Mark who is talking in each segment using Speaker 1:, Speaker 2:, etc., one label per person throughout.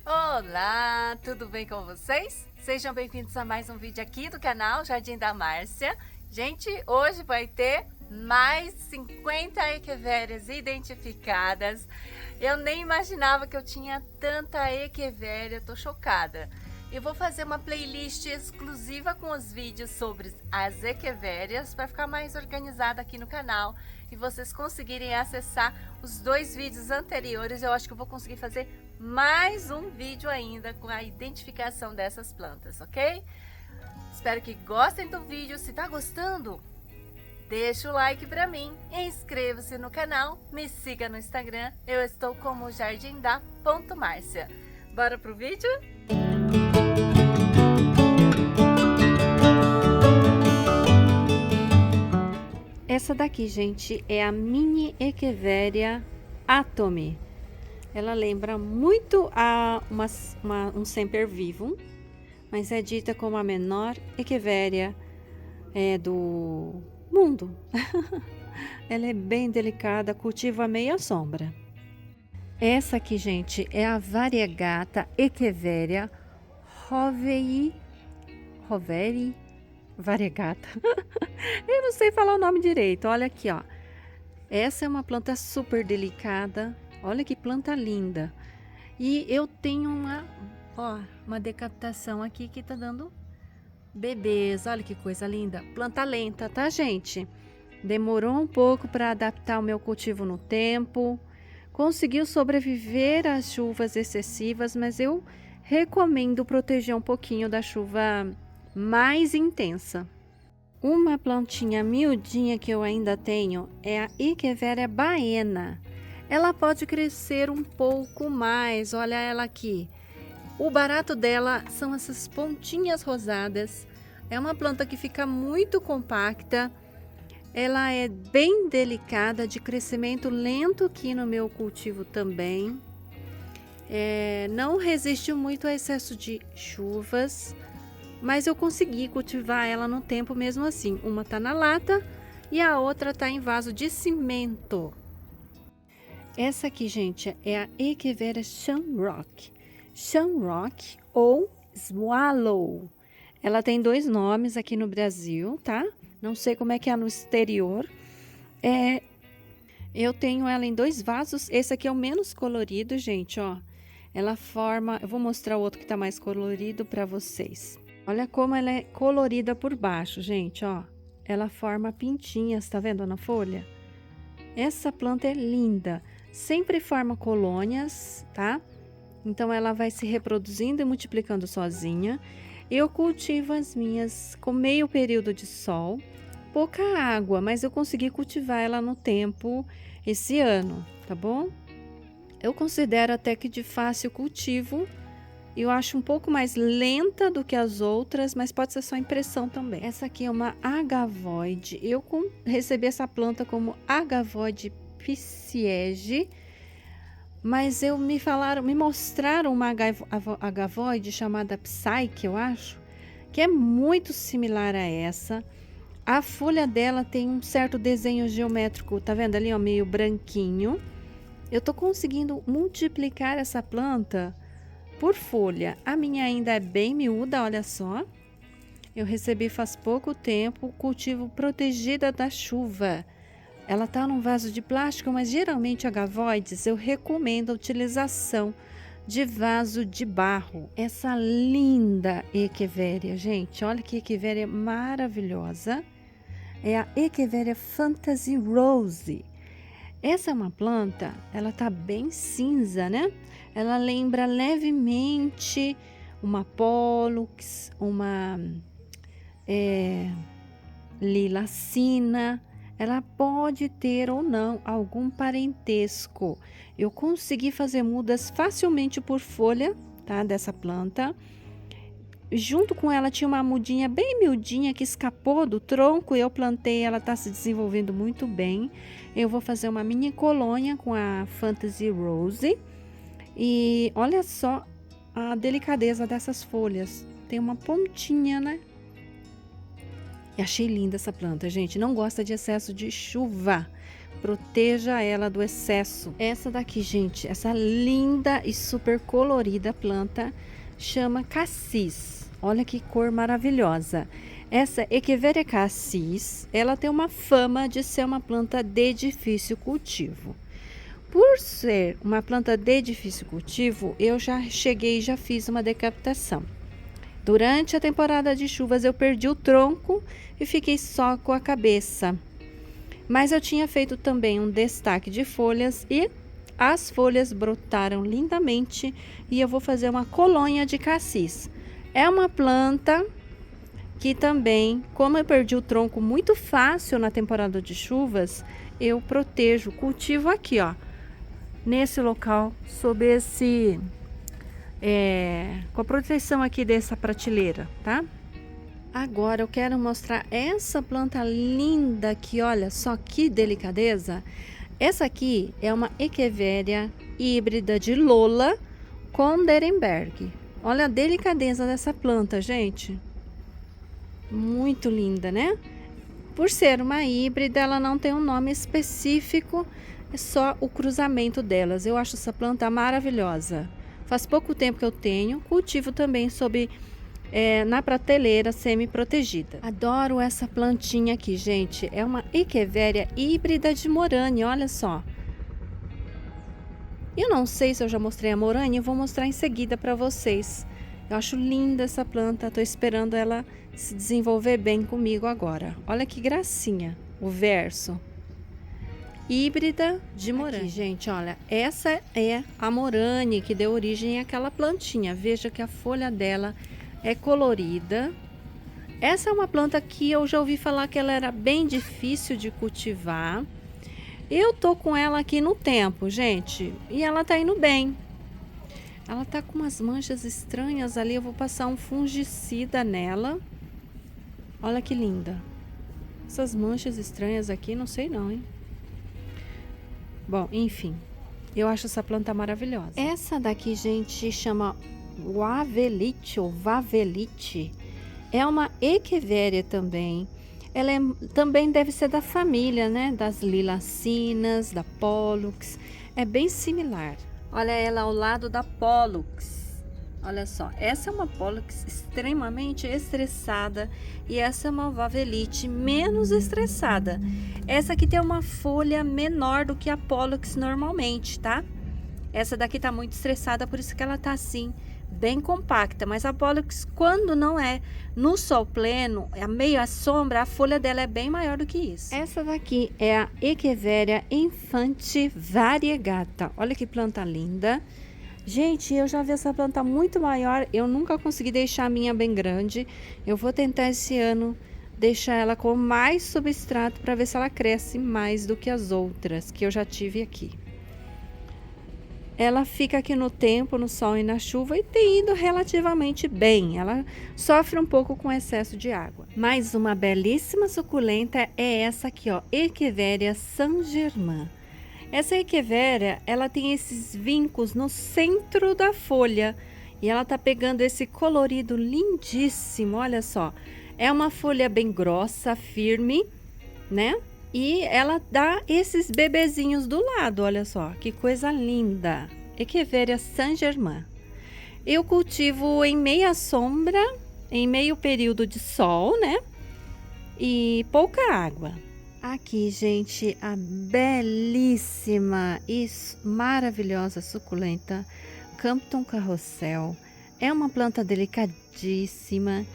Speaker 1: Olá, tudo bem com vocês? Sejam bem-vindos a mais um vídeo aqui do canal Jardim da Márcia. Gente, hoje vai ter mais 50 equivérias identificadas. Eu nem imaginava que eu tinha tanta equivéria, tô chocada. Eu vou fazer uma playlist exclusiva com os vídeos sobre as equivérias para ficar mais organizada aqui no canal e vocês conseguirem acessar os dois vídeos anteriores. Eu acho que eu vou conseguir fazer mais um vídeo ainda com a identificação dessas plantas, ok? Espero que gostem do vídeo. Se tá gostando, deixa o like para mim, inscreva-se no canal, me siga no Instagram. Eu estou como jardinda.marcia. Bora pro vídeo? Essa daqui, gente, é a Mini Echeveria Atomy. Ela lembra muito a um sempervivum, mas é dita como a menor echeveria do mundo. Ela é bem delicada, cultiva meia sombra. Essa aqui, gente, é a variegata Echeveria roveri variegata. Eu não sei falar o nome direito. Olha aqui, ó. Essa é uma planta super delicada. Olha que planta linda. E eu tenho uma decapitação aqui que tá dando bebês. Olha que coisa linda. Planta lenta, tá, gente? Demorou um pouco para adaptar o meu cultivo no tempo. Conseguiu sobreviver às chuvas excessivas, mas eu recomendo proteger um pouquinho da chuva mais intensa. Uma plantinha miudinha que eu ainda tenho é a Echeveria baena. Ela pode crescer um pouco mais, olha ela aqui. O barato dela são essas pontinhas rosadas. É uma planta que fica muito compacta. Ela é bem delicada, de crescimento lento aqui no meu cultivo também. Não resiste muito ao excesso de chuvas, mas eu consegui cultivar ela no tempo mesmo assim. Uma tá na lata e a outra tá em vaso de cimento. Essa aqui, gente, é a Echeveria Shamrock. Shamrock ou Swallow. Ela tem dois nomes aqui no Brasil, tá? Não sei como é que é no exterior. Eu tenho ela em dois vasos. Esse aqui é o menos colorido, gente, ó. Ela forma... Eu vou mostrar o outro que tá mais colorido para vocês. Olha como ela é colorida por baixo, gente, ó. Ela forma pintinhas, tá vendo na folha? Essa planta é linda. Sempre forma colônias, tá? Então ela vai se reproduzindo e multiplicando sozinha. Eu cultivo as minhas com meio período de sol, pouca água, mas eu consegui cultivar ela no tempo esse ano, tá bom? Eu considero até que de fácil cultivo. Eu acho um pouco mais lenta do que as outras, mas pode ser só impressão também. Essa aqui é uma agavoide. Eu recebi essa planta como agavoide psiege, mas me mostraram uma agavoide chamada Psyche, eu acho, que é muito similar a essa. A folha dela tem um certo desenho geométrico, tá vendo ali, ó, meio branquinho. Eu tô conseguindo multiplicar essa planta por folha. A minha ainda é bem miúda, olha só. Eu recebi faz pouco tempo, cultivo protegida da chuva. Ela tá num vaso de plástico, mas geralmente agavoides eu recomendo a utilização de vaso de barro. Essa linda Echeveria, gente, olha que Echeveria maravilhosa. É a Echeveria Fantasy Rose. Essa é uma planta, ela tá bem cinza, né? Ela lembra levemente uma Pollux, uma lilacina. Ela pode ter ou não algum parentesco. Eu consegui fazer mudas facilmente por folha, tá? Dessa planta. Junto com ela tinha uma mudinha bem miudinha que escapou do tronco. Eu plantei, ela tá se desenvolvendo muito bem. Eu vou fazer uma mini colônia com a Fantasy Rose. E olha só a delicadeza dessas folhas. Tem uma pontinha, né? E achei linda essa planta, gente. Não gosta de excesso de chuva. proteja ela do excesso. Essa daqui, gente, essa linda e super colorida planta chama cassis. Olha que cor maravilhosa. Essa Echeveria cassis, ela tem uma fama de ser uma planta de difícil cultivo. Por ser uma planta de difícil cultivo, eu já cheguei e já fiz uma decapitação. Durante a temporada de chuvas eu perdi o tronco e fiquei só com a cabeça. Mas eu tinha feito também um destaque de folhas e as folhas brotaram lindamente e eu vou fazer uma colônia de cassis. É uma planta que também, como eu perdi o tronco muito fácil na temporada de chuvas, eu protejo, cultivo aqui, ó, nesse local, sob esse, com a proteção aqui dessa prateleira, tá? Agora eu quero mostrar essa planta linda aqui, olha só que delicadeza. Essa aqui é uma Echeveria híbrida de Lola com Derenberg. Olha a delicadeza dessa planta, gente. Muito linda, né? Por ser uma híbrida, ela não tem um nome específico, é só o cruzamento delas. Eu acho essa planta maravilhosa. Faz pouco tempo que eu tenho, cultivo também na prateleira semi-protegida. Adoro essa plantinha aqui, gente. É uma Echeveria híbrida de Morane, olha só. Eu não sei se eu já mostrei a Morane, eu vou mostrar em seguida para vocês. Eu acho linda essa planta, tô esperando ela se desenvolver bem comigo agora. Olha que gracinha o verso. Híbrida de Morane. Aqui, gente, olha, essa é a Morane que deu origem àquela plantinha. Veja que a folha dela é colorida. Essa é uma planta que eu já ouvi falar que ela era bem difícil de cultivar. Eu tô com ela aqui no tempo, gente, e ela tá indo bem. Ela tá com umas manchas estranhas ali, eu vou passar um fungicida nela. Olha que linda. Essas manchas estranhas aqui, não sei não, hein? Bom, enfim, eu acho essa planta maravilhosa. Essa daqui, gente, chama Wavelite ou Vavelite. É uma Echeveria também. Ela também deve ser da família, né? Das lilacinas, da Pollux. É bem similar. Olha ela ao lado da Pollux. Olha só, essa é uma Pollux extremamente estressada e essa é uma Vavelite menos estressada. Essa aqui tem uma folha menor do que a Pollux normalmente, tá? Essa daqui tá muito estressada, por isso que ela tá assim, bem compacta. Mas a Pollux, quando não é no sol pleno, é meio à sombra, a folha dela é bem maior do que isso. Essa daqui é a Echeveria Infante Variegata. Olha que planta linda. Gente, eu já vi essa planta muito maior, eu nunca consegui deixar a minha bem grande. Eu vou tentar esse ano deixar ela com mais substrato para ver se ela cresce mais do que as outras que eu já tive aqui. Ela fica aqui no tempo, no sol e na chuva e tem ido relativamente bem. Ela sofre um pouco com excesso de água. Mais uma belíssima suculenta é essa aqui, ó, Echeveria Saint-Germain. Essa Echeveria, ela tem esses vincos no centro da folha e ela tá pegando esse colorido lindíssimo, olha só. É uma folha bem grossa, firme, né? E ela dá esses bebezinhos do lado, olha só, que coisa linda. Echeveria Saint-Germain. Eu cultivo em meia sombra, em meio período de sol, né? E pouca água. Aqui, gente, a belíssima e maravilhosa suculenta Campton Carrossel. É uma planta delicadíssima.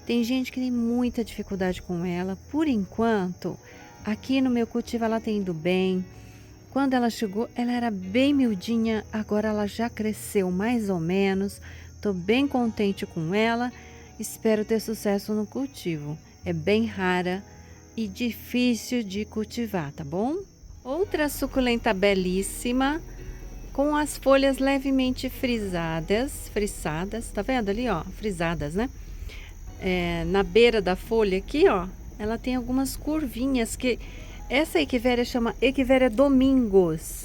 Speaker 1: Tem gente que tem muita dificuldade com ela. Por enquanto, aqui no meu cultivo ela tem ido bem. Quando ela chegou, ela era bem miudinha. Agora ela já cresceu mais ou menos. Tô bem contente com ela. Espero ter sucesso no cultivo. É bem rara e difícil de cultivar, tá bom? Outra suculenta belíssima, com as folhas levemente frisadas, tá vendo ali, ó, frisadas, né? Na beira da folha aqui, ó, ela tem algumas curvinhas que essa Echeveria chama Echeveria Domingos.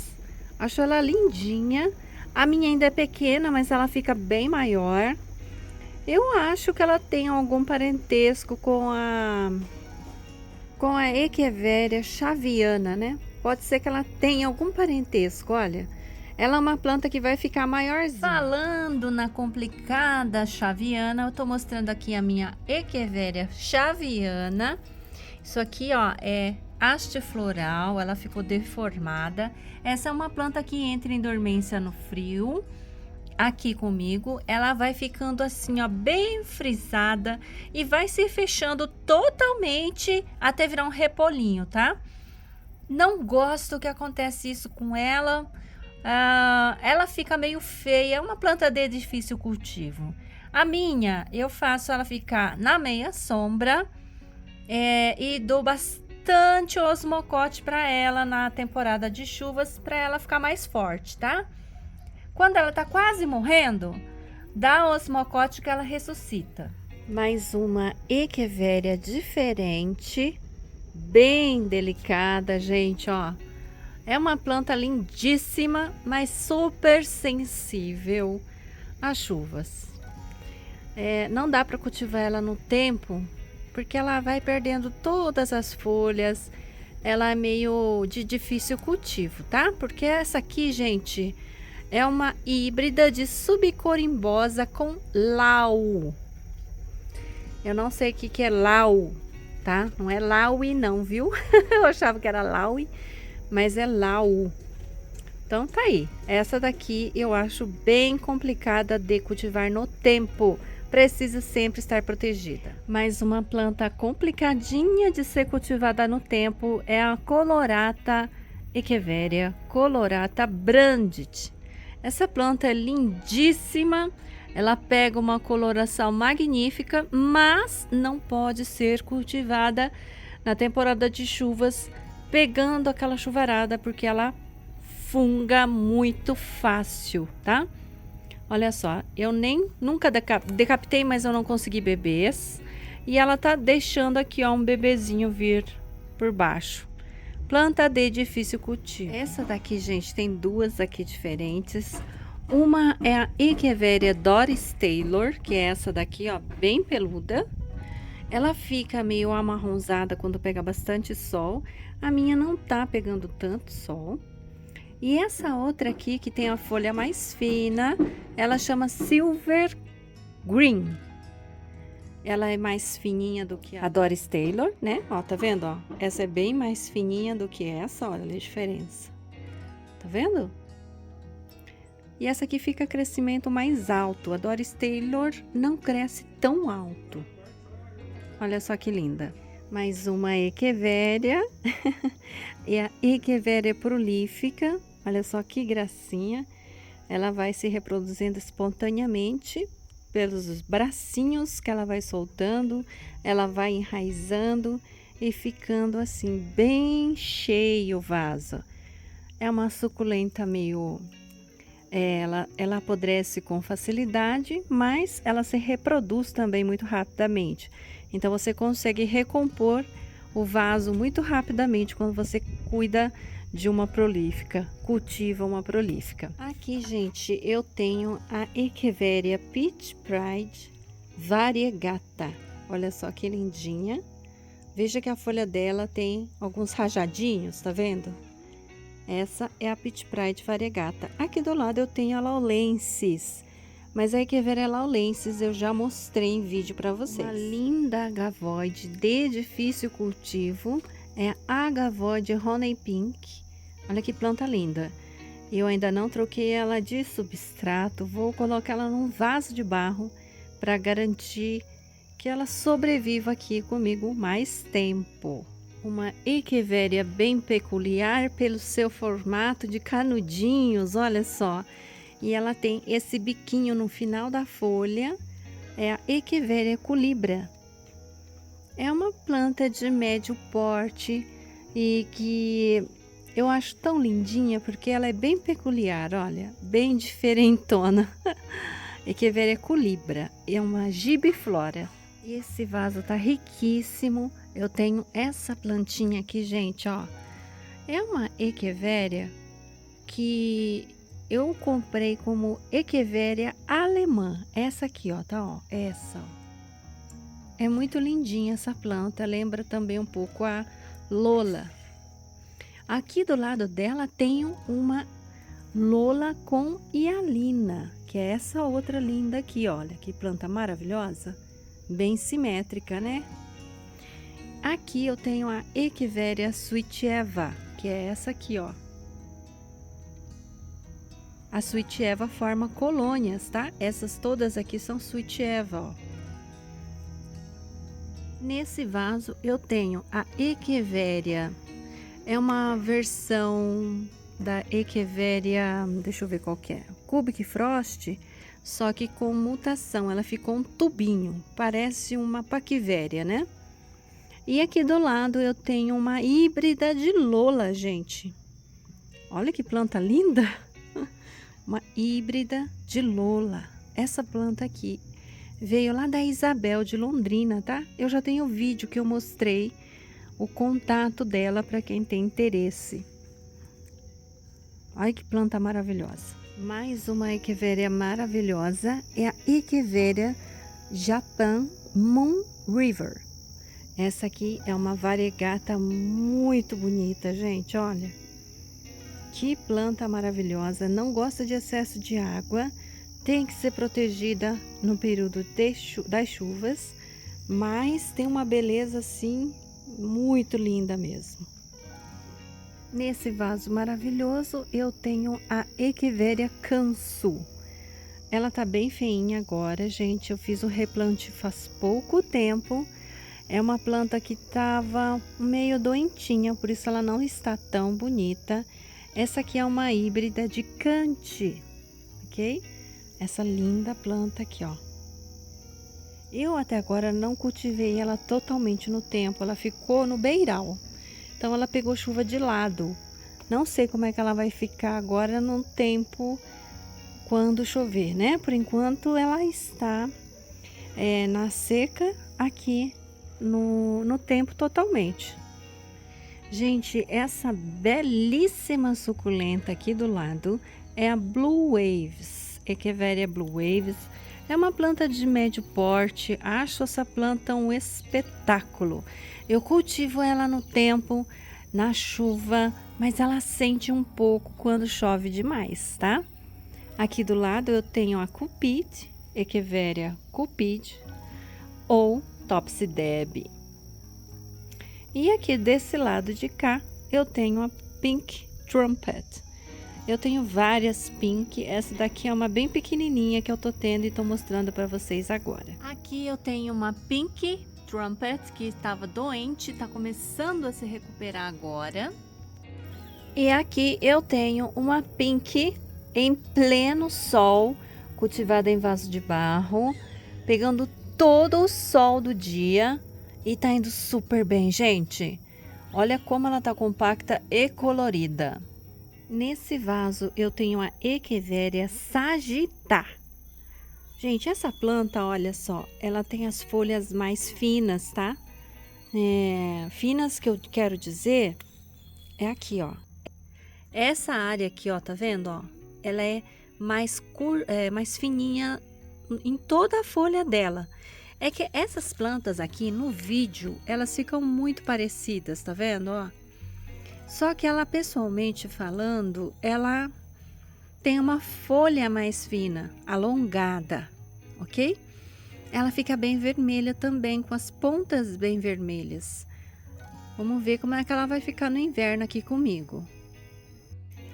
Speaker 1: Acho ela lindinha. A minha ainda é pequena, mas ela fica bem maior. Eu acho que ela tem algum parentesco com a Echeveria Xaviana, né? pode ser que ela tenha algum parentesco, olha. Ela é uma planta que vai ficar maiorzinha. Falando na complicada chaviana, eu tô mostrando aqui a minha Echeveria chaviana. Isso aqui, ó, é haste floral, ela ficou deformada. Essa é uma planta que entra em dormência no frio. Aqui comigo, ela vai ficando assim, ó, bem frisada e vai se fechando totalmente até virar um repolinho, tá? Não gosto que acontece isso com ela. Ela fica meio feia, é uma planta de difícil cultivo. A minha, eu faço ela ficar na meia sombra e dou bastante osmocote para ela na temporada de chuvas, para ela ficar mais forte, tá? Quando ela tá quase morrendo, dá osmocote que ela ressuscita. Mais uma Echeveria diferente, bem delicada, gente, ó. É uma planta lindíssima, mas super sensível às chuvas. Não dá para cultivar ela no tempo, porque ela vai perdendo todas as folhas. Ela é meio de difícil cultivo, tá? Porque essa aqui, gente, é uma híbrida de subcorimbosa com lau. Eu não sei o que é lau, tá? Não é laui não, viu? Eu achava que era laui, mas é lau. Então tá aí. Essa daqui eu acho bem complicada de cultivar no tempo. Precisa sempre estar protegida. Mais uma planta complicadinha de ser cultivada no tempo é a Colorata Echeveria colorata Brandit. Essa planta é lindíssima, ela pega uma coloração magnífica, mas não pode ser cultivada na temporada de chuvas, pegando aquela chuvarada, porque ela funga muito fácil, tá? Olha só, eu nunca decapitei, mas eu não consegui bebês, e ela tá deixando aqui, ó, um bebezinho vir por baixo. Planta de difícil cultivo. Essa daqui, gente, tem duas aqui diferentes. Uma é a Echeveria Doris Taylor, que é essa daqui, ó, bem peluda. Ela fica meio amarronzada quando pega bastante sol. A minha não tá pegando tanto sol. E essa outra aqui, que tem a folha mais fina, ela chama Silver Green. Ela é mais fininha do que a Doris Taylor, né? Ó, tá vendo, ó? Essa é bem mais fininha do que essa, olha a diferença. Tá vendo? E essa aqui fica crescimento mais alto. A Doris Taylor não cresce tão alto. Olha só que linda. Mais uma Echeveria. É a Echeveria prolífica. Olha só que gracinha. Ela vai se reproduzindo espontaneamente pelos bracinhos que ela vai soltando, ela vai enraizando e ficando assim bem cheio o vaso. É uma suculenta meio... ela apodrece com facilidade, mas ela se reproduz também muito rapidamente. Então você consegue recompor o vaso muito rapidamente quando você cuida de uma prolífica, cultiva uma prolífica. Aqui, gente, eu tenho a Echeveria Peach Pride variegata. Olha só que lindinha. Veja que a folha dela tem alguns rajadinhos, tá vendo? Essa é a Peach Pride variegata. Aqui do lado eu tenho a Laulensis, mas a Echeveria Laulensis eu já mostrei em vídeo para vocês. Uma linda agavoide de difícil cultivo é a agavoide Honey Pink. Olha que planta linda. Eu ainda não troquei ela de substrato. Vou colocar ela num vaso de barro para garantir que ela sobreviva aqui comigo mais tempo. Uma Echeveria bem peculiar pelo seu formato de canudinhos, olha só. E ela tem esse biquinho no final da folha. É a Echeveria Culibra. É uma planta de médio porte e que eu acho tão lindinha porque ela é bem peculiar, olha, bem diferentona. Echeveria Culibra, é uma gibiflora. Esse vaso tá riquíssimo. Eu tenho essa plantinha aqui, gente, ó. É uma Echeveria que eu comprei como Echeveria alemã. Essa aqui, ó, tá, ó, essa, ó. É muito lindinha essa planta, lembra também um pouco a Lola. Aqui do lado dela tenho uma Lola com hialina, que é essa outra linda aqui, olha, que planta maravilhosa, bem simétrica, né? Aqui eu tenho a Echeveria Sweet-Eva, que é essa aqui, ó. A Sweet-Eva forma colônias, tá? Essas todas aqui são Sweet-Eva, ó. Nesse vaso eu tenho a Echeveria, é uma versão da Echeveria, deixa eu ver qual que é, Cubic Frost, só que com mutação, ela ficou um tubinho, parece uma Paquivéria, né? E aqui do lado eu tenho uma híbrida de Lola, gente. Olha que planta linda! Uma híbrida de Lola. Essa planta aqui veio lá da Isabel de Londrina, tá? Eu já tenho vídeo que eu mostrei o contato dela para quem tem interesse. Olha que planta maravilhosa. Mais uma Echeveria maravilhosa é a Echeveria Japan Moon River. Essa aqui é uma variegata muito bonita, gente, olha. Que planta maravilhosa, não gosta de excesso de água, tem que ser protegida no período das chuvas, mas tem uma beleza assim muito linda mesmo. Nesse vaso maravilhoso eu tenho a Echeveria Kansu. Ela tá bem feinha agora, gente, eu fiz o replante faz pouco tempo. É uma planta que tava meio doentinha, por isso ela não está tão bonita. Essa aqui é uma híbrida de Cante, ok? Essa linda planta aqui, ó. Eu até agora não cultivei ela totalmente no tempo, ela ficou no beiral. Então ela pegou chuva de lado. Não sei como é que ela vai ficar agora no tempo quando chover, né? Por enquanto ela está na seca aqui no tempo totalmente. Gente, essa belíssima suculenta aqui do lado é a Blue Waves, Echeveria Blue Waves. É uma planta de médio porte, acho essa planta um espetáculo. Eu cultivo ela no tempo, na chuva, mas ela sente um pouco quando chove demais, tá? Aqui do lado eu tenho a Cupid, Echeveria Cupid ou Topsy Deb. E aqui desse lado de cá eu tenho a Pink Trumpet. Eu tenho várias pink, essa daqui é uma bem pequenininha que eu tô tendo e tô mostrando para vocês agora. Aqui eu tenho uma Pink Trumpet que estava doente, tá começando a se recuperar agora. E aqui eu tenho uma Pink em pleno sol, cultivada em vaso de barro, pegando todo o sol do dia e tá indo super bem, gente. Olha como ela tá compacta e colorida. Nesse vaso eu tenho a Echeveria Sagitta. Gente, essa planta, olha só, ela tem as folhas mais finas, tá? Finas que eu quero dizer é aqui, ó. Essa área aqui, ó, tá vendo, ó? Ela é mais fininha em toda a folha dela. É que essas plantas aqui no vídeo, elas ficam muito parecidas, tá vendo, ó? Só que ela, pessoalmente falando, ela tem uma folha mais fina, alongada, ok? Ela fica bem vermelha também, com as pontas bem vermelhas. Vamos ver como é que ela vai ficar no inverno aqui comigo.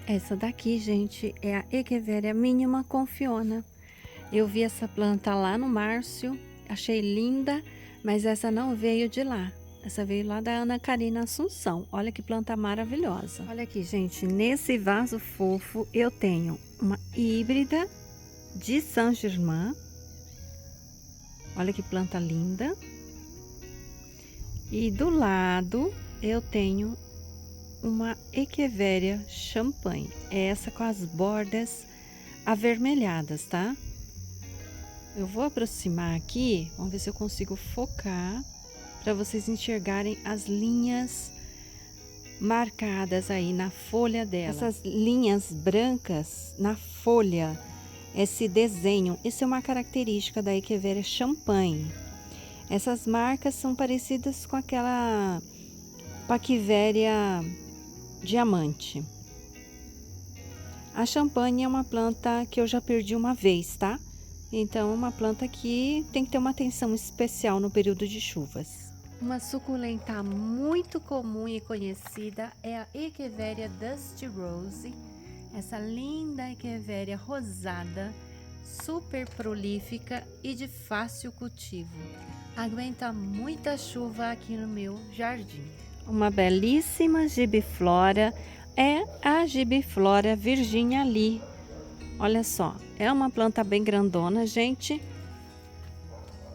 Speaker 1: Essa daqui, gente, é a Echeveria Mínima Confiona. Eu vi essa planta lá no Márcio, achei linda, mas essa não veio de lá. Essa veio lá da Ana Karina Assunção. Olha que planta maravilhosa. Olha aqui, gente, nesse vaso fofo eu tenho uma híbrida de Saint-Germain. Olha que planta linda. E do lado eu tenho uma Echeveria Champagne. É essa com as bordas avermelhadas, tá? Eu vou aproximar aqui, vamos ver se eu consigo focar para vocês enxergarem as linhas marcadas aí na folha dela. Essas linhas brancas na folha, esse desenho, isso é uma característica da Echeveria Champagne. Essas marcas são parecidas com aquela Paquivéria diamante. A champanhe é uma planta que eu já perdi uma vez, tá? Então, é uma planta que tem que ter uma atenção especial no período de chuvas. Uma suculenta muito comum e conhecida é a Echeveria Dusty Rose. Essa linda Echeveria rosada, super prolífica e de fácil cultivo. Aguenta muita chuva aqui no meu jardim. Uma belíssima gibiflora é a Gibiflora Virginia Lee. Olha só, é uma planta bem grandona, gente,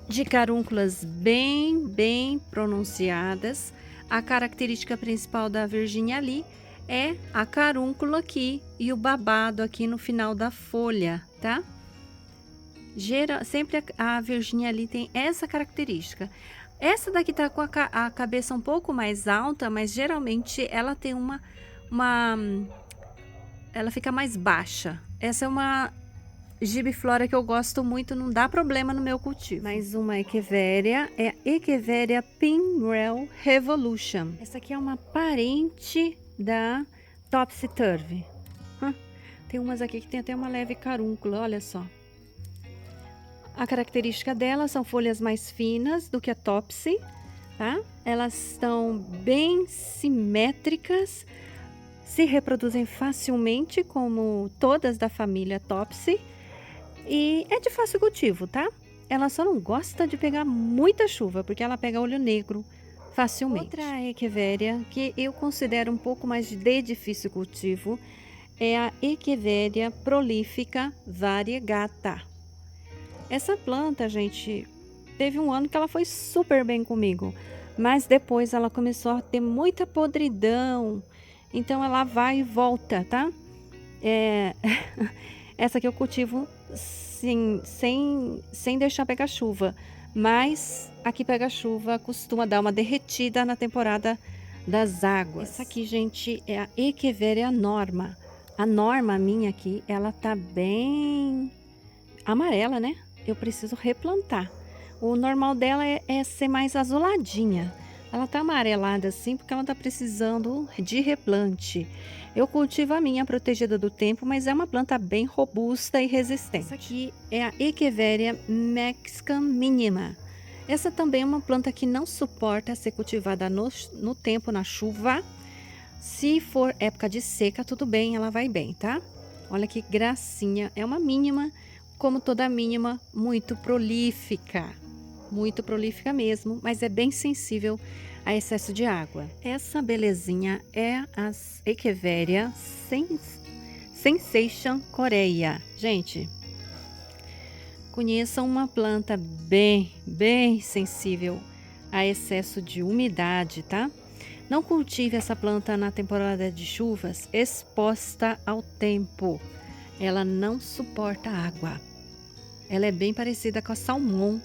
Speaker 1: de carúnculas bem pronunciadas. A característica principal da Virginia Lee é a carúncula aqui e o babado aqui no final da folha, tá? Sempre a Virginia Lee tem essa característica. Essa daqui tá com a cabeça um pouco mais alta, mas geralmente ela tem ela fica mais baixa. Essa é uma gibiflora que eu gosto muito, não dá problema no meu cultivo. Mais uma Echeveria é a Echeveria Pinwheel Revolution. Essa aqui é uma parente da Topsy Turvy. Tem umas aqui que tem até uma leve carúncula, olha só. A característica dela são folhas mais finas do que a Topsy, tá? Elas estão bem simétricas, se reproduzem facilmente, como todas da família Topsy, e é de fácil cultivo, tá? Ela só não gosta de pegar muita chuva, porque ela pega olho negro facilmente. Outra Echeveria que eu considero um pouco mais de difícil cultivo é a Echeveria prolífica variegata. Essa planta, gente, teve um ano que ela foi super bem comigo, mas depois ela começou a ter muita podridão, então ela vai e volta, tá? Essa aqui eu cultivo sem deixar pegar chuva, mas aqui pega chuva, costuma dar uma derretida na temporada das águas. Essa aqui, gente, é a Echeveria Norma. A Norma minha aqui, ela tá bem amarela, né? Eu preciso replantar. O normal dela é ser mais azuladinha. Ela tá amarelada assim porque ela tá precisando de replante. Eu cultivo a minha protegida do tempo, mas é uma planta bem robusta e resistente. Essa aqui é a Echeveria Mexican Minima. Essa também é uma planta que não suporta ser cultivada no tempo, na chuva. Se for época de seca, tudo bem, ela vai bem, tá? Olha que gracinha. É uma mínima, como toda mínima, muito prolífica mesmo, mas é bem sensível a excesso de água. Essa belezinha é a Echeveria Sensation Coreia. Gente, conheçam uma planta bem sensível a excesso de umidade, tá? Não cultive essa planta na temporada de chuvas exposta ao tempo. Ela não suporta água. Ela é bem parecida com a salmão.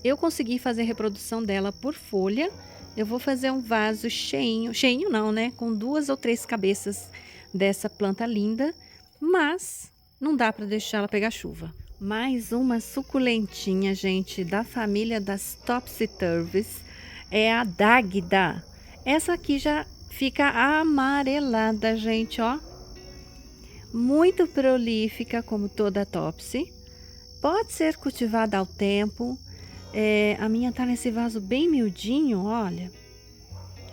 Speaker 1: Eu consegui fazer reprodução dela por folha. Eu vou fazer um vaso cheinho não, né? Com 2 ou 3 cabeças dessa planta linda, mas não dá para deixar ela pegar chuva. Mais uma suculentinha, gente, da família das Topsy Turvys, é a Dáguida. Essa aqui já fica amarelada, gente, ó. Muito prolífica, como toda a Topsy. Pode ser cultivada ao tempo. A minha tá nesse vaso bem miudinho, olha.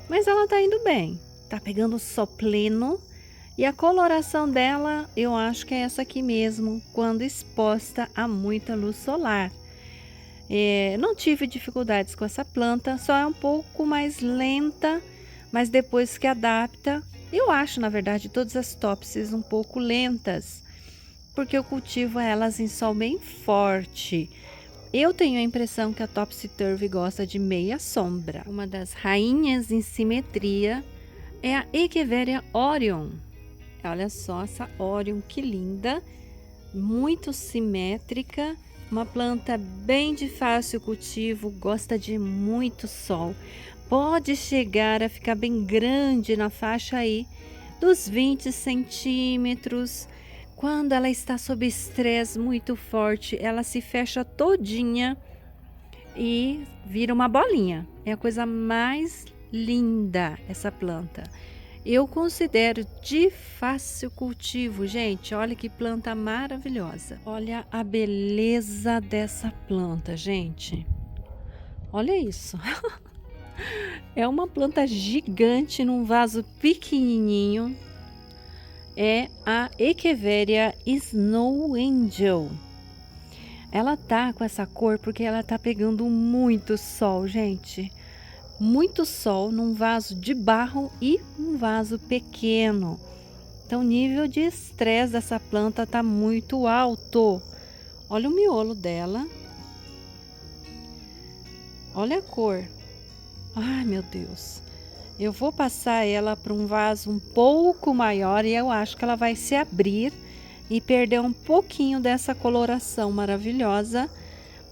Speaker 1: Mas ela tá indo bem. Tá pegando sol pleno. E a coloração dela, eu acho que é essa aqui mesmo, quando exposta a muita luz solar. Não tive dificuldades com essa planta, só é um pouco mais lenta, mas depois que adapta, eu acho, na verdade, todas as Topsies um pouco lentas, porque eu cultivo elas em sol bem forte. Eu tenho a impressão que a Topsy Turvy gosta de meia sombra. Uma das rainhas em simetria é a Echeveria Orion. Olha só essa Orion, que linda, muito simétrica, uma planta bem de fácil cultivo, gosta de muito sol. Pode chegar a ficar bem grande na faixa aí dos 20 centímetros. Quando ela está sob estresse muito forte, ela se fecha todinha e vira uma bolinha. É a coisa mais linda essa planta. Eu considero de fácil cultivo, gente. Olha que planta maravilhosa. Olha a beleza dessa planta, gente. Olha isso. É uma planta gigante num vaso pequenininho. É a Echeveria Snow Angel. Ela tá com essa cor porque ela tá pegando muito sol, gente. Muito sol num vaso de barro e um vaso pequeno. Então, o nível de estresse dessa planta tá muito alto. Olha o miolo dela. Olha a cor. Ai, meu Deus. Eu vou passar ela para um vaso um pouco maior e eu acho que ela vai se abrir e perder um pouquinho dessa coloração maravilhosa,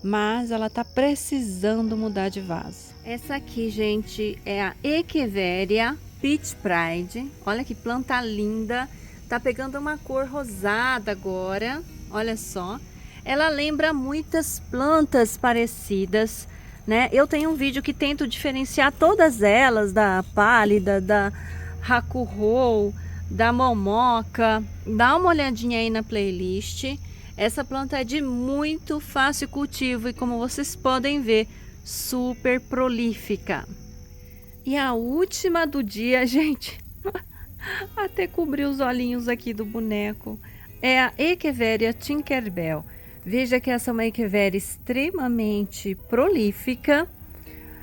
Speaker 1: mas ela tá precisando mudar de vaso. Essa aqui, gente, é a Echeveria Peach Pride. Olha que planta linda. Tá pegando uma cor rosada agora. Olha só. Ela lembra muitas plantas parecidas, né? Eu tenho um vídeo que tento diferenciar todas elas, da pálida, da Hakuho, da momoca. Dá uma olhadinha aí na playlist. Essa planta é de muito fácil cultivo e, como vocês podem ver, super prolífica. E a última do dia, gente, até cobriu os olhinhos aqui do boneco, é a Echeveria Tinkerbell. Veja que essa é uma Echeveria extremamente prolífica.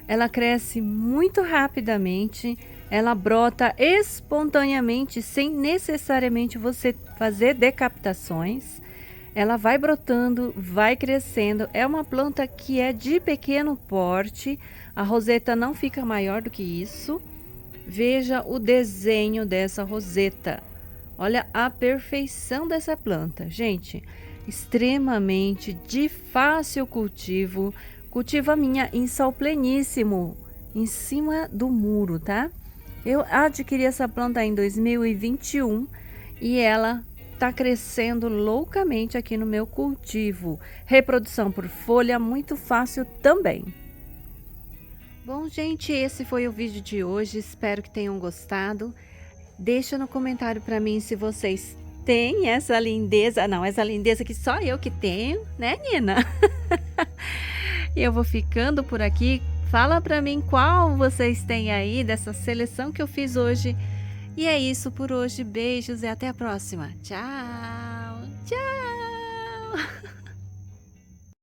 Speaker 1: Ela cresce muito rapidamente, ela brota espontaneamente, sem necessariamente você fazer decapitações. Ela vai brotando, vai crescendo. É uma planta que é de pequeno porte. A roseta não fica maior do que isso. Veja o desenho dessa roseta. Olha a perfeição dessa planta. Gente, extremamente de fácil cultivo. Cultivo a minha em sol pleníssimo, em cima do muro, tá? Eu adquiri essa planta em 2021 e ela tá crescendo loucamente aqui no meu cultivo. Reprodução por folha muito fácil também. Bom, gente, esse foi o vídeo de hoje. Espero que tenham gostado. Deixa no comentário para mim se vocês têm essa lindeza. Não, essa lindeza que só eu que tenho, né, Nina? Eu vou ficando por aqui. Fala para mim qual vocês têm aí dessa seleção que eu fiz hoje. E é isso por hoje. Beijos e até a próxima. Tchau, tchau.